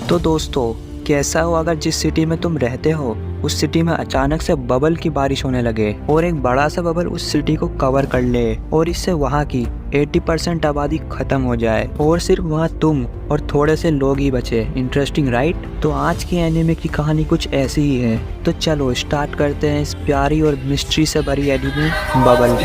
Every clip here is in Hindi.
तो दोस्तों, कैसा हो अगर जिस सिटी में तुम रहते हो उस सिटी में अचानक से बबल की बारिश होने लगे और एक बड़ा सा बबल उस सिटी को कवर कर ले और इससे वहाँ की 80% आबादी खत्म हो जाए और सिर्फ वहाँ तुम और थोड़े से लोग ही बचे। Interesting right? तो आज की एनिमे की कहानी कुछ ऐसी ही है। तो चलो स्टार्ट करते हैं इस प्यारी और मिस्ट्री से भरी एनिमे बबल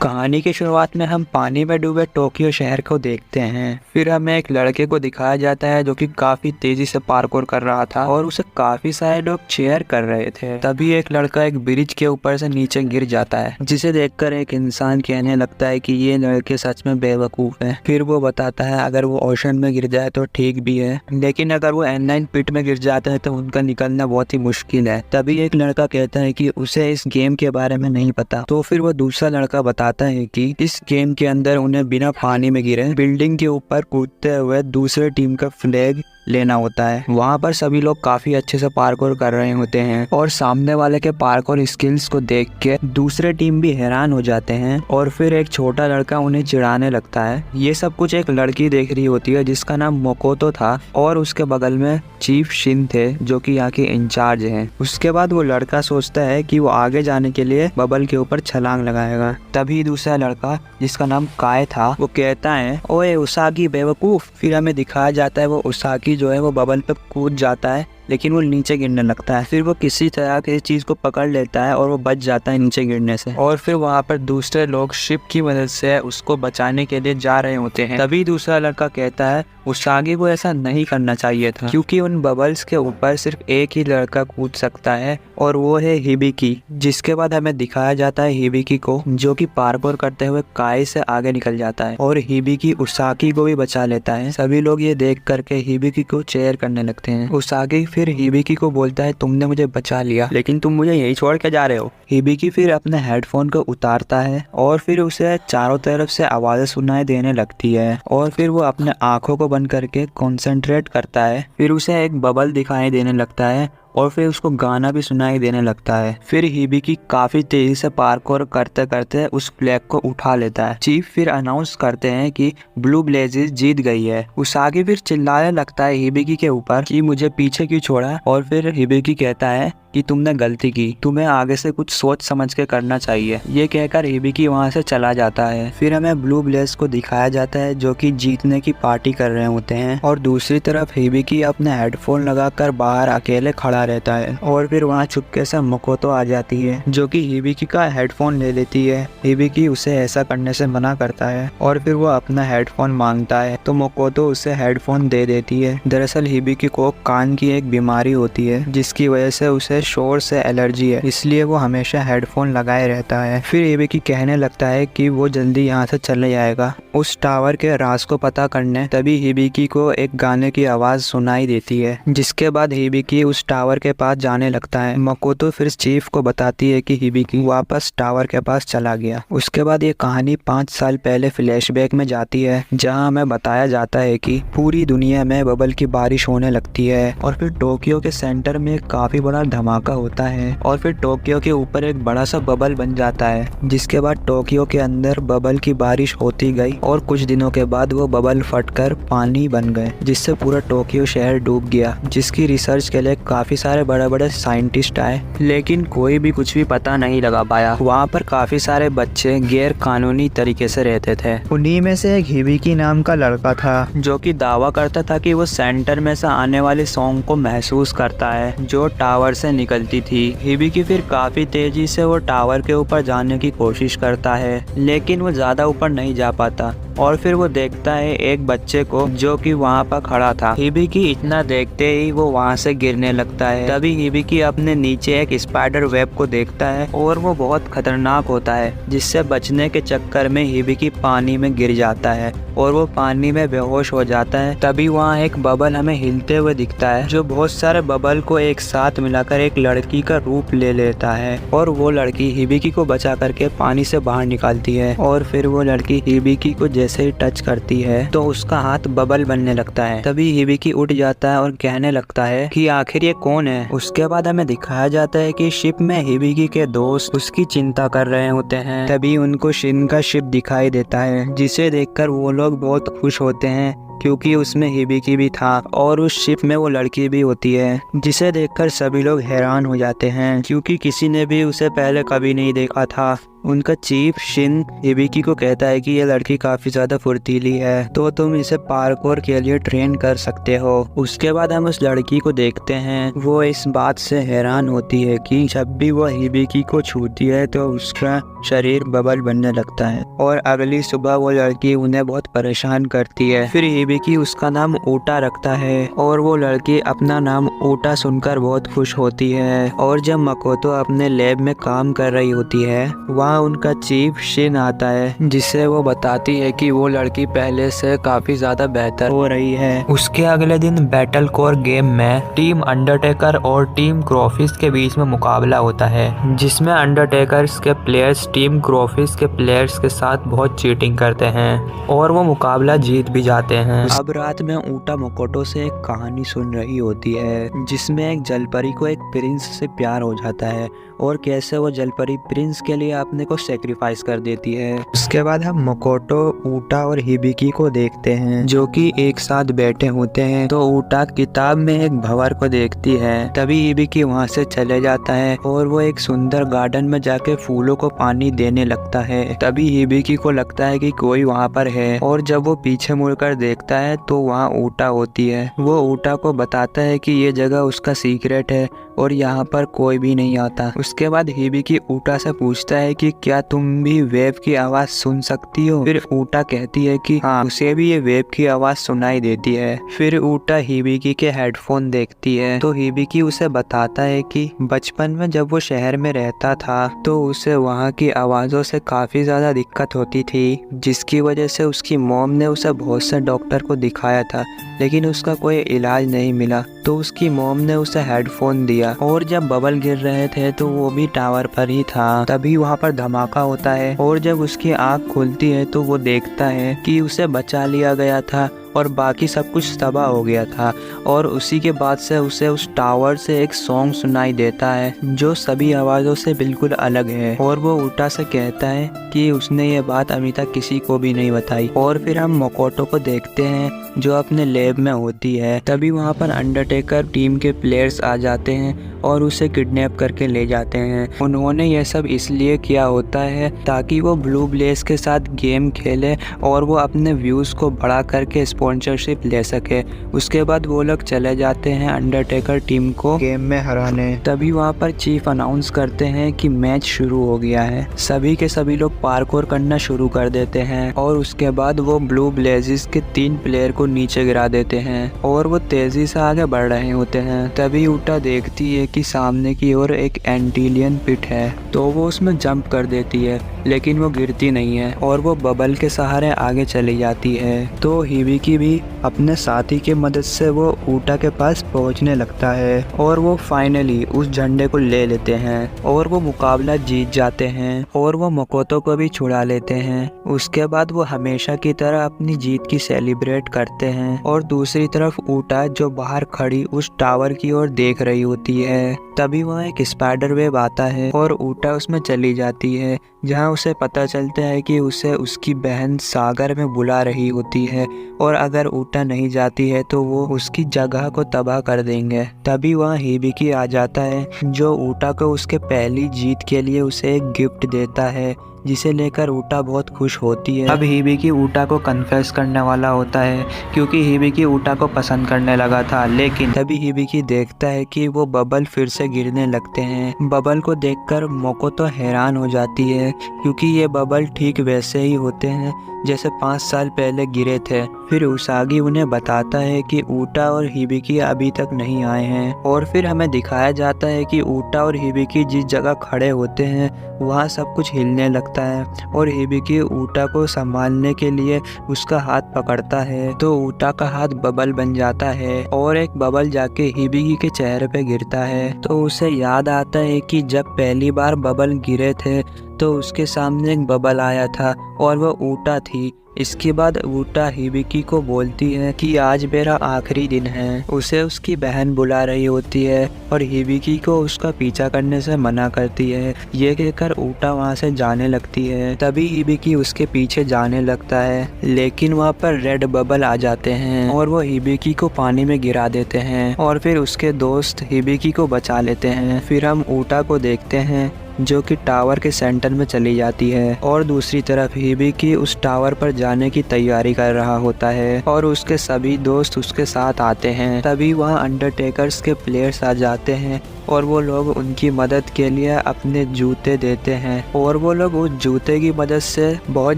कहानी की शुरुआत में हम पानी में डूबे टोक्यो शहर को देखते हैं। फिर हमें एक लड़के को दिखाया जाता है जो कि काफी तेजी से पार्कोर कर रहा था और उसे काफी सारे लोग चेयर कर रहे थे। तभी एक लड़का एक ब्रिज के ऊपर से नीचे गिर जाता है, जिसे देखकर एक इंसान कहने लगता है कि ये लड़के सच में बेवकूफ है। फिर वो बताता है अगर वो ओशन में गिर जाए तो ठीक भी है, लेकिन अगर वो N9 पिट में गिर जाता है तो उनका निकलना बहुत ही मुश्किल है। तभी एक लड़का कहता है कि उसे इस गेम के बारे में नहीं पता। तो फिर वो दूसरा लड़का बताता है कि इस गेम के अंदर उन्हें बिना पानी में गिरे बिल्डिंग के ऊपर कूदते हुए दूसरे टीम का फ्लैग लेना होता है। वहाँ पर सभी लोग काफी अच्छे से पार्कोर कर रहे होते हैं और सामने वाले के पार्कोर स्किल्स को देख के दूसरे टीम भी हैरान हो जाते हैं और फिर एक छोटा लड़का उन्हें चिढ़ाने लगता है। ये सब कुछ एक लड़की देख रही होती है जिसका नाम मोकोतो था और उसके बगल में चीफ शिन थे जो कि यहाँ के इंचार्ज हैं। उसके बाद वो लड़का सोचता है कि वो आगे जाने के लिए बबल के ऊपर छलांग लगाएगा। तभी दूसरा लड़का जिसका नाम काय था वो कहता है, ओए उसागी बेवकूफ। फिर हमें दिखाया जाता है वो उसागी जो है वो बबल पे कूद जाता है, लेकिन वो नीचे गिरने लगता है। फिर वो किसी तरह किसी चीज को पकड़ लेता है और वो बच जाता है नीचे गिरने से। और फिर वहाँ पर दूसरे लोग शिप की मदद से उसको बचाने के लिए जा रहे होते हैं। तभी दूसरा लड़का कहता है उसागी को ऐसा नहीं करना चाहिए था, क्योंकि उन बबल्स के ऊपर सिर्फ एक ही लड़का कूद सकता है और वो है हिबिकी। जिसके बाद हमें दिखाया जाता है हिबिकी को जो कि पार्कोर करते हुए काय से आगे निकल जाता है और हिबिकी उसागी को भी बचा लेता है। सभी लोग ये देख करके हिबिकी को चेयर करने लगते हैं। उसागी फिर हिबिकी को बोलता है तुमने मुझे बचा लिया, लेकिन तुम मुझे यही छोड़ के जा रहे हो। हिबिकी फिर अपने हेडफोन को उतारता है और फिर उसे चारों तरफ से आवाजें सुनाई देने लगती है और फिर वो अपने आंखों को बंद करके कंसंट्रेट करता है। फिर उसे एक बबल दिखाई देने लगता है और फिर उसको गाना भी सुनाई देने लगता है। फिर हिबिकी काफी तेजी से पार्कोर करते करते उस फ्लैग को उठा लेता है। चीफ फिर अनाउंस करते हैं कि ब्लू ब्लेजेस जीत गई है। उसागी फिर चिल्लाने लगता है हिबिकी के ऊपर कि मुझे पीछे क्यों छोड़ा और फिर हिबिकी कहता है कि तुमने गलती की, तुम्हें आगे से कुछ सोच समझ के करना चाहिए। ये कहकर हिबिकी वहाँ से चला जाता है। फिर हमें ब्लू ब्लेज को दिखाया जाता है जो कि जीतने की पार्टी कर रहे होते हैं और दूसरी तरफ हिबिकी अपने हेडफोन लगाकर बाहर अकेले खड़ा रहता है और फिर वहाँ चुपके से मोकोतो आ जाती है जो कि हिबिकी का हेडफोन ले लेती है। हिबिकी उसे ऐसा करने से मना करता है और फिर वो अपना हेडफोन मांगता है तो मोकोतो उसे हेडफोन दे देती है। दरअसल हिबिकी को कान की एक बीमारी होती है जिसकी वजह से उसे शोर से एलर्जी है, इसलिए वो हमेशा हेडफोन लगाए रहता है। फिर हिबिकी कहने लगता है कि वो जल्दी यहाँ से चले जाएगा उस टावर के राज को पता करने। तभी हिबिकी को एक गाने की आवाज सुनाई देती है, जिसके बाद हिबिकी उस टावर के पास जाने लगता है। मोकोतो फिर चीफ को बताती है कि हिबिकी वापस टावर के पास चला गया। उसके बाद ये कहानी 5 साल पहले फ्लैशबैक में जाती है जहाँ हमें बताया जाता है कि पूरी दुनिया में बबल की बारिश होने लगती है और फिर टोक्यो के सेंटर में काफी बड़ा धमाका होता है और फिर टोक्यो के ऊपर एक बड़ा सा बबल बन जाता है। जिसके बाद टोक्यो के अंदर बबल की बारिश होती गई और कुछ दिनों के बाद वो बबल फटकर पानी बन गए, जिससे पूरा टोक्यो शहर डूब गया। जिसकी रिसर्च के लिए काफी सारे बड़े बड़े साइंटिस्ट आए, लेकिन कोई भी कुछ भी पता नहीं लगा पाया। वहाँ पर काफी सारे बच्चे गैर कानूनी तरीके से रहते थे। उन्हीं में से एक हिबिकी नाम का लड़का था जो कि दावा करता था कि वो सेंटर में से आने वाले सॉन्ग को महसूस करता है जो टावर से निकलती थी। हिबिकी फिर काफी तेजी से वो टावर के ऊपर जाने की कोशिश करता है, लेकिन वो ज्यादा ऊपर नहीं जा पाता और फिर वो देखता है एक बच्चे को जो कि वहाँ पर खड़ा था। हिबिकी इतना देखते ही वो वहाँ से गिरने लगता है। तभी हिबिकी अपने नीचे एक स्पाइडर वेब को देखता है और वो बहुत खतरनाक होता है, जिससे बचने के चक्कर में हिबिकी पानी में गिर जाता है और वो पानी में बेहोश हो जाता है। तभी वहाँ एक बबल हमें हिलते हुए दिखता है जो बहुत सारे बबल को एक साथ मिलाकर एक लड़की का रूप ले लेता है और वो लड़की हिबिकी को बचा करके पानी से बाहर निकालती है और फिर वो लड़की हिबिकी को जैसे ही टच करती है तो उसका हाथ बबल बनने लगता है। तभी हिबिकी उठ जाता है और कहने लगता है कि आखिर ये कौन है। उसके बाद हमें दिखाया जाता है कि शिप में हिबिकी के दोस्त उसकी चिंता कर रहे होते हैं। तभी उनको शिन का शिप दिखाई देता है, जिसे देखकर वो लोग बहुत खुश होते हैं क्योंकि उसमें हिबिकी भी था और उस शिप में वो लड़की भी होती है, जिसे देखकर सभी लोग हैरान हो जाते हैं क्योंकि किसी ने भी उसे पहले कभी नहीं देखा था। उनका चीफ शिन हिबिकी को कहता है कि ये लड़की काफी ज्यादा फुर्तीली है, तो तुम इसे पार्कोर के लिए ट्रेन कर सकते हो। उसके बाद हम उस लड़की को देखते हैं, वो इस बात से हैरान होती है कि जब भी वो हिबिकी को छूती है तो उसका शरीर बबल बनने लगता है और अगली सुबह वो लड़की उन्हें बहुत परेशान करती है। फिर हिबिकी उसका नाम ऊटा रखता है और वो लड़की अपना नाम ऊटा सुनकर बहुत खुश होती है। और जब मकोतो अपने लैब में काम कर रही होती है, वहाँ उनका चीफ शिन आता है, जिससे वो बताती है कि वो लड़की पहले से काफी ज्यादा बेहतर हो रही है। उसके अगले दिन बैटल कोर गेम में टीम अंडरटेकर और टीम क्रोफिस के बीच में मुकाबला होता है, जिसमें अंडरटेकर्स के प्लेयर्स टीम क्रोफिस के प्लेयर्स के साथ बहुत चीटिंग करते हैं और वो मुकाबला जीत भी जाते हैं। अब रात में ऊटा मकोटो से एक कहानी सुन रही होती है, जिसमें एक जलपरी को एक प्रिंस से प्यार हो जाता है और कैसे वो जलपरी प्रिंस के लिए अपने को सेक्रीफाइस कर देती है। उसके बाद हम मकोटो, ऊटा और हिबिकी को देखते हैं, जो कि एक साथ बैठे होते हैं। तो ऊटा किताब में एक भंवर को देखती है, तभी हिबिकी वहाँ से चले जाता है और वो एक सुंदर गार्डन में जाके फूलों को पानी देने लगता है। तभी हिबिकी को लगता है कि कोई वहाँ पर है और जब वो पीछे मुड़कर देखता है तो वहाँ ऊटा होती है। वो ऊटा को बताता है कि ये जगह उसका सीक्रेट है और यहाँ पर कोई भी नहीं आता। उसके बाद हिबिकी ऊटा से पूछता है कि क्या तुम भी वेव की आवाज सुन सकती हो। फिर ऊटा कहती है कि हाँ, उसे भी ये वेव की आवाज सुनाई देती है। फिर ऊटा हिबिकी के हेडफोन देखती है तो हिबिकी उसे बताता है कि बचपन में जब वो शहर में रहता था तो उसे वहाँ की आवाजों से काफी ज्यादा दिक्कत होती थी, जिसकी वजह से उसकी मॉम ने उसे बहुत से डॉक्टर को दिखाया था, लेकिन उसका कोई इलाज नहीं मिला। तो उसकी मॉम ने उसे हेडफोन दिया और जब बबल गिर रहे थे तो वो भी टावर पर ही था। तभी वहाँ पर धमाका होता है और जब उसकी आँख खुलती है तो वो देखता है कि उसे बचा लिया गया था और बाकी सब कुछ तबाह हो गया था। और उसी के बाद से उसे उस टावर से एक सॉन्ग सुनाई देता है जो सभी आवाज़ों से बिल्कुल अलग है और वो ऊटा से कहता है कि उसने ये बात अभी तक किसी को भी नहीं बताई। और फिर हम मकोटो को देखते हैं जो अपने लैब में होती है। तभी वहाँ पर अंडरटेकर टीम के प्लेयर्स आ जाते हैं और उसे किडनैप करके ले जाते हैं। उन्होंने यह सब इसलिए किया होता है ताकि वो ब्लू ब्लेज के साथ गेम खेले और वो अपने व्यूज़ को बढ़ा करके स्पॉन्सरशिप ले सके। उसके बाद वो लोग चले जाते हैं अंडरटेकर टीम को गेम में हराने। तभी वहाँ पर चीफ अनाउंस करते हैं कि मैच शुरू हो गया है। सभी के सभी लोग पार्कोर करना शुरू कर देते हैं और उसके बाद वो ब्लू ब्लेजेस के 3 प्लेयर को नीचे गिरा देते हैं और वो तेजी से आगे बढ़ रहे होते हैं। तभी ऊटा देखती है कि सामने की ओर एक एंटीलियन पिट है, तो वो उसमें जंप कर देती है, लेकिन वो गिरती नहीं है और वो बबल के सहारे आगे चली जाती है। तो हिबिकी भी अपने साथी की मदद से वो ऊटा के पास पहुंचने लगता है और वो फाइनली उस झंडे को ले लेते हैं और वो मुकाबला जीत जाते हैं और वो मकोतो को भी छुड़ा लेते हैं। उसके बाद वो हमेशा की तरह अपनी जीत की सेलिब्रेट करते हैं और दूसरी तरफ ऊटा जो बाहर खड़ी उस टावर की ओर देख रही होती है। तभी वहाँ एक स्पाइडर वेब आता है और ऊटा उसमें चली जाती है, जहाँ उसे पता चलता है कि उसे उसकी बहन सागर में बुला रही होती है और अगर ऊटा नहीं जाती है तो वो उसकी जगह को तबाह कर देंगे। तभी वहाँ हिबिकी आ जाता है जो ऊटा को उसके पहली जीत के लिए उसे एक गिफ्ट देता है, जिसे लेकर ऊटा बहुत खुश होती है। अब हिबिकी ऊटा को कन्फेस करने वाला होता है क्योंकि हिबिकी ऊटा को पसंद करने लगा था, लेकिन तभी हिबिकी देखता है कि वो बबल फिर से गिरने लगते हैं। बबल को देखकर मकोतो हैरान हो जाती है क्योंकि ये बबल ठीक वैसे ही होते हैं जैसे 5 साल पहले गिरे थे। फिर उसागी उन्हें बताता है कि ऊटा और हिबिकी अभी तक नहीं आए हैं और फिर हमें दिखाया जाता है कि ऊटा और हिबिकी जिस जगह खड़े होते हैं वहाँ सब कुछ हिलने लगता है और हिबिकी ऊटा को संभालने के लिए उसका हाथ पकड़ता है तो ऊटा का हाथ बबल बन जाता है और एक बबल जाके हिबिकी के चेहरे पे गिरता है। तो उसे याद आता है कि जब पहली बार बबल गिरे थे तो उसके सामने एक बबल आया था और वो ऊटा थी। इसके बाद ऊटा हिबिकी को बोलती है कि आज मेरा आखिरी दिन है। उसे उसकी बहन बुला रही होती है और हिबिकी को उसका पीछा करने से मना करती है। ये कहकर ऊटा वहाँ से जाने लगती है। तभी हिबिकी उसके पीछे जाने लगता है, लेकिन वहाँ पर रेड बबल आ जाते हैं और वो हिबिकी को पानी में गिरा देते हैं और फिर उसके दोस्त हिबिकी को बचा लेते हैं। फिर हम ऊटा को देखते हैं जो कि टावर के सेंटर में चली जाती है और दूसरी तरफ हिबिकी उस टावर पर जाने की तैयारी कर रहा होता है और उसके सभी दोस्त उसके साथ आते हैं। तभी वहाँ अंडरटेकर्स के प्लेयर्स आ जाते हैं और वो लोग उनकी मदद के लिए अपने जूते देते हैं और वो लोग उस जूते की मदद से बहुत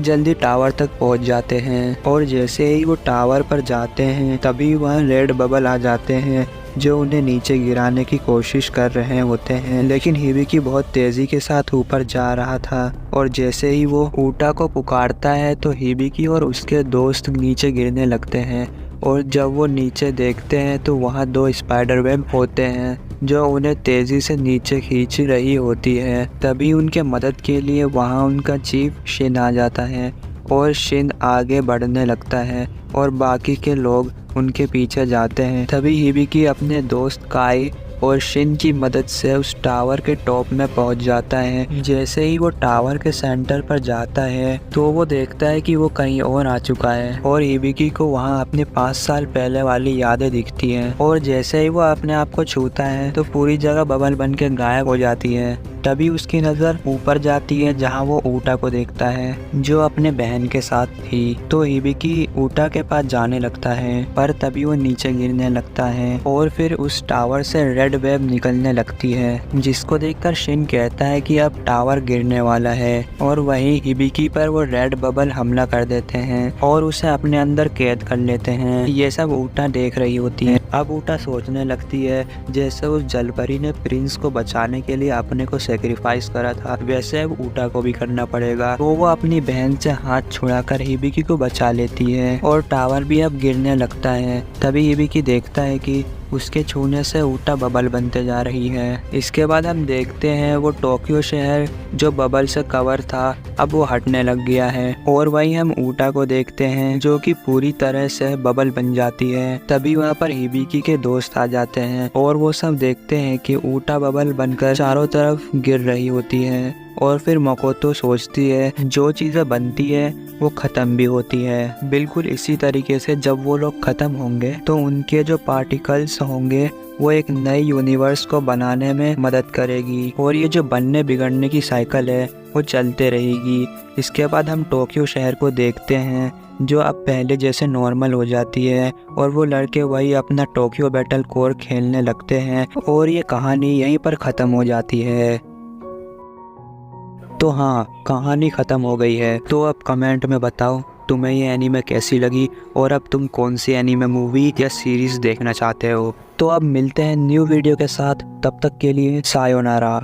जल्दी टावर तक पहुंच जाते हैं। और जैसे ही वो टावर पर जाते हैं तभी वहाँ रेड बबल आ जाते हैं जो उन्हें नीचे गिराने की कोशिश कर रहे होते हैं, लेकिन हिबिकी बहुत तेजी के साथ ऊपर जा रहा था और जैसे ही वो ऊटा को पुकारता है तो हिबिकी और उसके दोस्त नीचे गिरने लगते हैं। और जब वो नीचे देखते हैं तो वहाँ 2 स्पाइडर वेब होते हैं जो उन्हें तेजी से नीचे खींच रही होती है। तभी उनके मदद के लिए वहाँ उनका चीफ शिन आ जाता है और शिन आगे बढ़ने लगता है और बाकी के लोग उनके पीछे जाते हैं। तभी हिबिकी अपने दोस्त काई और शिन की मदद से उस टावर के टॉप में पहुंच जाता है। जैसे ही वो टावर के सेंटर पर जाता है तो वो देखता है कि वो कहीं और आ चुका है और हिबिकी को वहाँ अपने 5 साल पहले वाली यादें दिखती हैं। और जैसे ही वो अपने आप को छूता है तो पूरी जगह बबल बन के गायब हो जाती है। तभी उसकी नज़र ऊपर जाती है जहाँ वो ऊटा को देखता है जो अपने बहन के साथ थी। तो हिबिकी ऊटा के पास जाने लगता है पर तभी वो नीचे गिरने लगता है और फिर उस टावर से रेड वेव निकलने लगती है, जिसको देखकर शिन कहता है कि अब टावर गिरने वाला है। और वहीं हिबिकी पर वो रेड बबल हमला कर देते हैं और उसे अपने अंदर कैद कर लेते हैं। ये सब ऊटा देख रही होती है। अब ऊटा सोचने लगती है जैसे उस जलपरी ने प्रिंस को बचाने के लिए अपने को सेक्रीफाइस करा था, वैसे अब ऊटा को भी करना पड़ेगा। तो वो अपनी बहन से हाथ छुड़ाकर हिबिकी को बचा लेती है और टावर भी अब गिरने लगता है। तभी हिबिकी देखता है कि उसके छूने से ऊटा बबल बनते जा रही है। इसके बाद हम देखते हैं वो टोक्यो शहर जो बबल से कवर था अब वो हटने लग गया है और वहीं हम ऊटा को देखते हैं जो कि पूरी तरह से बबल बन जाती है। तभी वहाँ पर हिबिकी के दोस्त आ जाते हैं और वो सब देखते हैं कि ऊटा बबल बनकर चारों तरफ गिर रही होती है। और फिर मकोतो सोचती है जो चीज़ें बनती है वो ख़त्म भी होती है। बिल्कुल इसी तरीके से जब वो लोग ख़त्म होंगे तो उनके जो पार्टिकल्स होंगे वो एक नए यूनिवर्स को बनाने में मदद करेगी और ये जो बनने बिगड़ने की साइकिल है वो चलते रहेगी। इसके बाद हम टोक्यो शहर को देखते हैं जो अब पहले जैसे नॉर्मल हो जाती है और वो लड़के वही अपना टोक्यो बैटल कोर खेलने लगते हैं और ये कहानी यहीं पर ख़त्म हो जाती है। तो हाँ, कहानी ख़त्म हो गई है। तो अब कमेंट में बताओ तुम्हें ये एनीमे कैसी लगी और अब तुम कौन सी एनीमे मूवी या सीरीज़ देखना चाहते हो। तो अब मिलते हैं न्यू वीडियो के साथ, तब तक के लिए सायोनारा।